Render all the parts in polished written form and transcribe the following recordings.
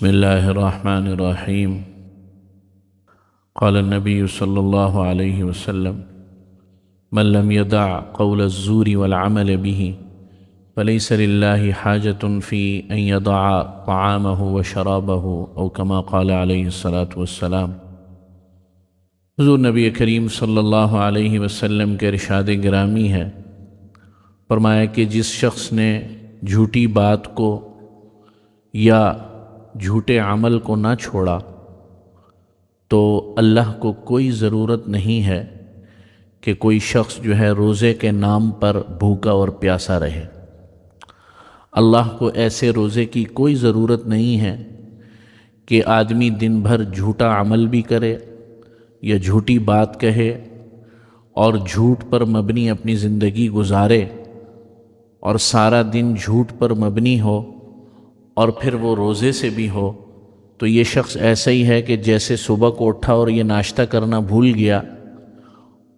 بسم الله الرحمن الرحيم. قال النبي صلى الله عليه وسلم: من لم يدع قول الزور والعمل به فليس لله حاجة في أن يدع طعامه وشرابه، أو كما قال عليه الصلاة والسلام۔ حضور نبی کریم صلی اللہ علیہ وسلم کے ارشاد گرامی ہے، فرمایا کہ جس شخص نے جھوٹی بات کو یا جھوٹے عمل کو نہ چھوڑا تو اللہ کو کوئی ضرورت نہیں ہے کہ کوئی شخص جو ہے روزے کے نام پر بھوکا اور پیاسا رہے۔ اللہ کو ایسے روزے کی کوئی ضرورت نہیں ہے کہ آدمی دن بھر جھوٹا عمل بھی کرے یا جھوٹی بات کہے اور جھوٹ پر مبنی اپنی زندگی گزارے اور سارا دن جھوٹ پر مبنی ہو اور پھر وہ روزے سے بھی ہو، تو یہ شخص ایسا ہی ہے کہ جیسے صبح کو اٹھا اور یہ ناشتہ کرنا بھول گیا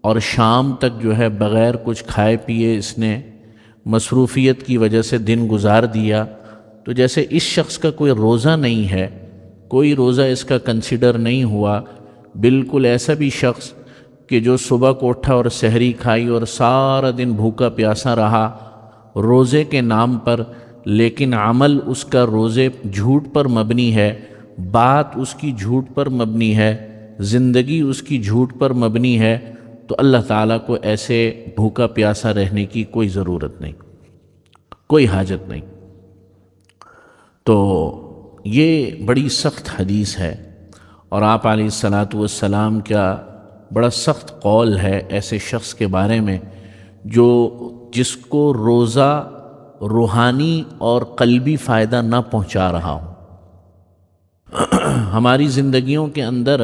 اور شام تک جو ہے بغیر کچھ کھائے پیے اس نے مصروفیت کی وجہ سے دن گزار دیا، تو جیسے اس شخص کا کوئی روزہ نہیں ہے، کوئی روزہ اس کا کنسیڈر نہیں ہوا۔ بالکل ایسا بھی شخص کہ جو صبح کو اٹھا اور سحری کھائی اور سارا دن بھوکا پیاسا رہا روزے کے نام پر، لیکن عمل اس کا روزے جھوٹ پر مبنی ہے، بات اس کی جھوٹ پر مبنی ہے، زندگی اس کی جھوٹ پر مبنی ہے، تو اللہ تعالیٰ کو ایسے بھوکا پیاسا رہنے کی کوئی ضرورت نہیں، کوئی حاجت نہیں۔ تو یہ بڑی سخت حدیث ہے اور آپ علیہ الصلاۃ والسلام کا بڑا سخت قول ہے ایسے شخص کے بارے میں جس کو روزہ روحانی اور قلبی فائدہ نہ پہنچا رہا ہو۔ ہماری زندگیوں کے اندر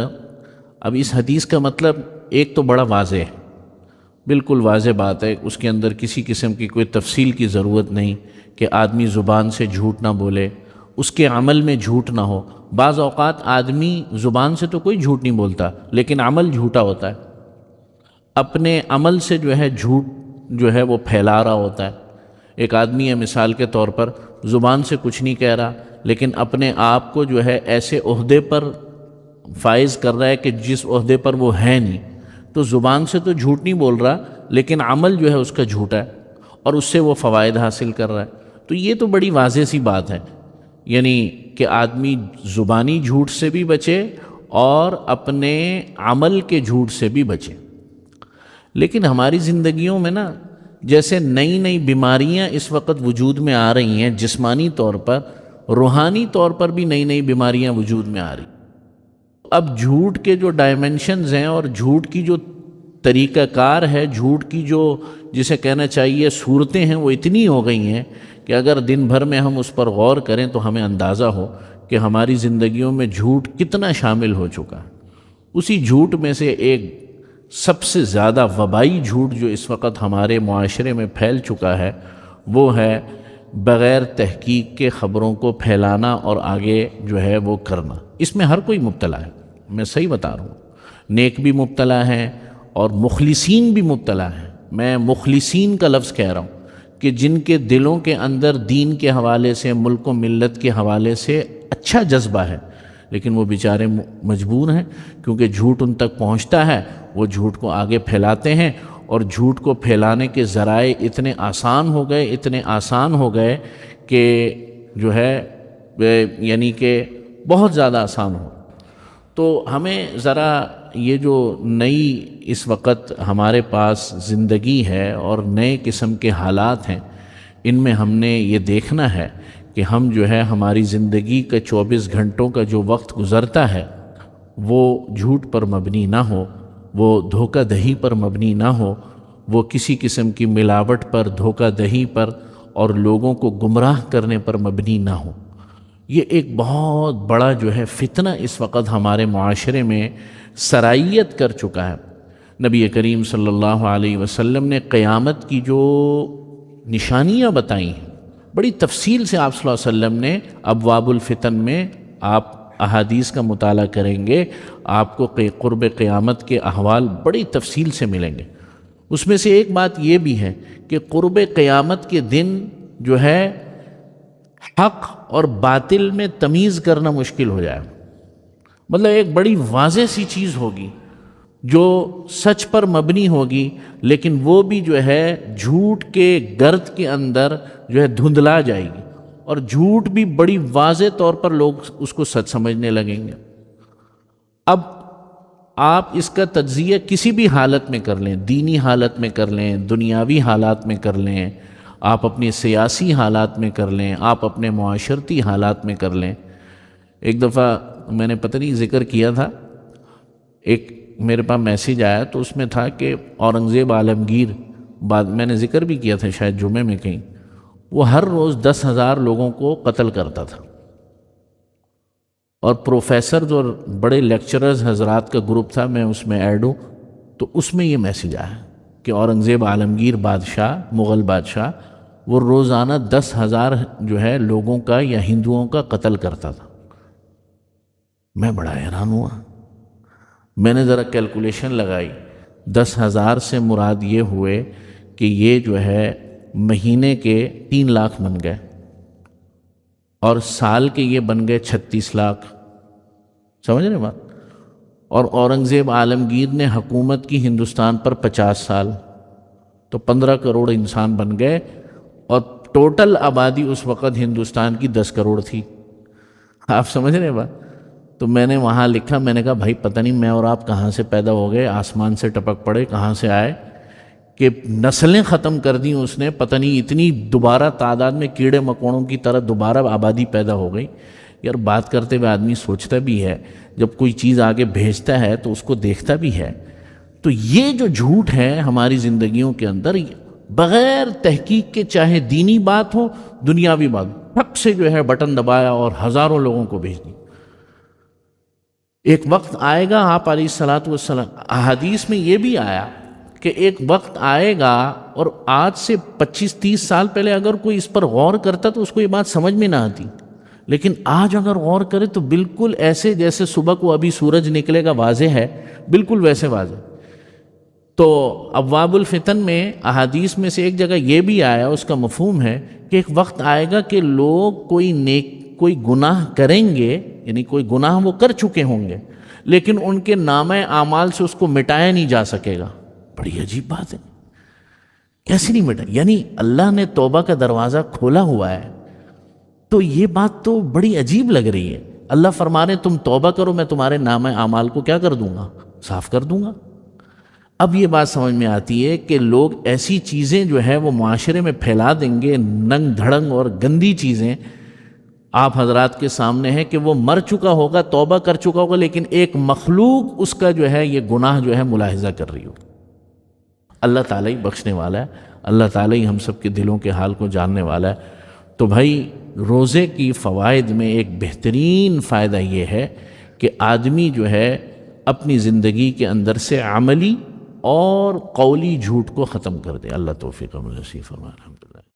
اب اس حدیث کا مطلب ایک تو بڑا واضح ہے، بالکل واضح بات ہے، اس کے اندر کسی قسم کی کوئی تفصیل کی ضرورت نہیں کہ آدمی زبان سے جھوٹ نہ بولے، اس کے عمل میں جھوٹ نہ ہو۔ بعض اوقات آدمی زبان سے تو کوئی جھوٹ نہیں بولتا لیکن عمل جھوٹا ہوتا ہے، اپنے عمل سے جو ہے جھوٹ جو ہے وہ پھیلا رہا ہوتا ہے۔ ایک آدمی ہے مثال کے طور پر زبان سے کچھ نہیں کہہ رہا لیکن اپنے آپ کو جو ہے ایسے عہدے پر فائز کر رہا ہے کہ جس عہدے پر وہ ہے نہیں، تو زبان سے تو جھوٹ نہیں بول رہا لیکن عمل جو ہے اس کا جھوٹا ہے اور اس سے وہ فوائد حاصل کر رہا ہے۔ تو یہ تو بڑی واضح سی بات ہے، یعنی کہ آدمی زبانی جھوٹ سے بھی بچے اور اپنے عمل کے جھوٹ سے بھی بچے۔ لیکن ہماری زندگیوں میں نا جیسے نئی نئی بیماریاں اس وقت وجود میں آ رہی ہیں، جسمانی طور پر، روحانی طور پر بھی نئی نئی بیماریاں وجود میں آ رہی ہیں۔ اب جھوٹ کے جو ڈائمنشنز ہیں اور جھوٹ کی جو طریقہ کار ہے، جھوٹ کی جو جسے کہنا چاہیے صورتیں ہیں، وہ اتنی ہو گئی ہیں کہ اگر دن بھر میں ہم اس پر غور کریں تو ہمیں اندازہ ہو کہ ہماری زندگیوں میں جھوٹ کتنا شامل ہو چکا ہے۔ اسی جھوٹ میں سے ایک سب سے زیادہ وبائی جھوٹ جو اس وقت ہمارے معاشرے میں پھیل چکا ہے وہ ہے بغیر تحقیق کے خبروں کو پھیلانا اور آگے جو ہے وہ کرنا۔ اس میں ہر کوئی مبتلا ہے، میں صحیح بتا رہا ہوں، نیک بھی مبتلا ہیں اور مخلصین بھی مبتلا ہیں۔ میں مخلصین کا لفظ کہہ رہا ہوں کہ جن کے دلوں کے اندر دین کے حوالے سے، ملک و ملت کے حوالے سے اچھا جذبہ ہے، لیکن وہ بیچارے مجبور ہیں کیونکہ جھوٹ ان تک پہنچتا ہے، وہ جھوٹ کو آگے پھیلاتے ہیں اور جھوٹ کو پھیلانے کے ذرائع اتنے آسان ہو گئے کہ جو ہے یعنی کہ بہت زیادہ آسان ہو۔ تو ہمیں ذرا یہ جو نئی اس وقت ہمارے پاس زندگی ہے اور نئے قسم کے حالات ہیں، ان میں ہم نے یہ دیکھنا ہے کہ ہم جو ہے ہماری زندگی کا 24 گھنٹوں کا جو وقت گزرتا ہے وہ جھوٹ پر مبنی نہ ہو، وہ دھوکہ دہی پر مبنی نہ ہو، وہ کسی قسم کی ملاوٹ پر، دھوکہ دہی پر اور لوگوں کو گمراہ کرنے پر مبنی نہ ہو۔ یہ ایک بہت بڑا جو ہے فتنہ اس وقت ہمارے معاشرے میں سرائیت کر چکا ہے۔ نبی کریم صلی اللہ علیہ وسلم نے قیامت کی جو نشانیاں بتائی ہیں بڑی تفصیل سے، آپ صلی اللہ علیہ وسلم نے ابواب الفتن میں آپ احادیث کا مطالعہ کریں گے، آپ کو قرب قیامت کے احوال بڑی تفصیل سے ملیں گے۔ اس میں سے ایک بات یہ بھی ہے کہ قرب قیامت کے دن جو ہے حق اور باطل میں تمیز کرنا مشکل ہو جائے. مطلب ایک بڑی واضح سی چیز ہوگی جو سچ پر مبنی ہوگی، لیکن وہ بھی جو ہے جھوٹ کے گرد کے اندر جو ہے دھندلا جائے گی، اور جھوٹ بھی بڑی واضح طور پر لوگ اس کو سچ سمجھنے لگیں گے. اب آپ اس کا تجزیہ کسی بھی حالت میں کر لیں، دینی حالت میں کر لیں، دنیاوی حالات میں کر لیں، آپ اپنے سیاسی حالات میں کر لیں، آپ اپنے معاشرتی حالات میں کر لیں. ایک دفعہ میں نے پتہ نہیں ذکر کیا تھا، ایک میرے پاس میسیج آیا تو اس میں تھا کہ اورنگزیب عالمگیر، بعد میں نے ذکر بھی کیا تھا شاید جمعے میں کہیں، وہ ہر روز 10,000 لوگوں کو قتل کرتا تھا. اور پروفیسرز اور بڑے لیکچررز حضرات کا گروپ تھا، میں اس میں ایڈ ہوں، تو اس میں یہ میسیج آیا کہ اورنگزیب عالمگیر بادشاہ، مغل بادشاہ، وہ روزانہ 10,000 جو ہے لوگوں کا یا ہندوؤں کا قتل کرتا تھا. میں بڑا حیران ہوا. میں نے ذرا کیلکولیشن لگائی، 10,000 سے مراد یہ ہوئے کہ یہ جو ہے مہینے کے 3 لاکھ بن گئے، اور سال کے یہ بن گئے 36 لاکھ. سمجھ رہے بات؟ اور اورنگزیب عالمگیر نے حکومت کی ہندوستان پر 50 سال، تو 15 کروڑ انسان بن گئے، اور ٹوٹل آبادی اس وقت ہندوستان کی 10 کروڑ تھی. آپ سمجھ رہے بات؟ تو میں نے وہاں لکھا، میں نے کہا بھائی پتہ نہیں میں اور آپ کہاں سے پیدا ہو گئے، آسمان سے ٹپک پڑے، کہاں سے آئے کہ نسلیں ختم کر دیں اس نے، پتہ نہیں اتنی دوبارہ تعداد میں کیڑے مکوڑوں کی طرح دوبارہ آبادی پیدا ہو گئی. یار بات کرتے ہوئے آدمی سوچتا بھی ہے، جب کوئی چیز آگے بھیجتا ہے تو اس کو دیکھتا بھی ہے. تو یہ جو جھوٹ ہے ہماری زندگیوں کے اندر، بغیر تحقیق کے، چاہے دینی بات ہو دنیاوی بات، ٹھک سے جو ہے بٹن دبایا اور ہزاروں لوگوں کو بھیج دی. ایک وقت آئے گا، آپ علیہ الصلاۃ والسلام، احادیث میں یہ بھی آیا کہ ایک وقت آئے گا، اور آج سے 25-30 سال پہلے اگر کوئی اس پر غور کرتا تو اس کو یہ بات سمجھ میں نہ آتی، لیکن آج اگر غور کرے تو بالکل ایسے جیسے صبح کو ابھی سورج نکلے گا واضح ہے، بالکل ویسے واضح. تو ابواب الفتن میں احادیث میں سے ایک جگہ یہ بھی آیا، اس کا مفہوم ہے کہ ایک وقت آئے گا کہ لوگ کوئی گناہ کریں گے، یعنی کوئی گناہ وہ کر چکے ہوں گے، لیکن ان کے نامہ اعمال سے اس کو مٹایا نہیں جا سکے گا. بڑی عجیب بات ہے، کیسے نہیں مٹا؟ یعنی اللہ نے توبہ کا دروازہ کھولا ہوا ہے، تو یہ بات تو بڑی عجیب لگ رہی ہے. اللہ فرما رہے تم توبہ کرو، میں تمہارے نامہ اعمال کو کیا کر دوں گا؟ صاف کر دوں گا. اب یہ بات سمجھ میں آتی ہے کہ لوگ ایسی چیزیں جو ہے وہ معاشرے میں پھیلا دیں گے، ننگ دھڑنگ اور گندی چیزیں آپ حضرات کے سامنے ہے کہ وہ مر چکا ہوگا، توبہ کر چکا ہوگا، لیکن ایک مخلوق اس کا جو ہے یہ گناہ جو ہے ملاحظہ کر رہی ہوگی. اللہ تعالیٰ ہی بخشنے والا ہے، اللہ تعالیٰ ہی ہم سب کے دلوں کے حال کو جاننے والا ہے. تو بھائی روزے کی فوائد میں ایک بہترین فائدہ یہ ہے کہ آدمی جو ہے اپنی زندگی کے اندر سے عملی اور قولی جھوٹ کو ختم کر دے. اللہ توفیق عمل نصیب فرمائے. الحمدللہ.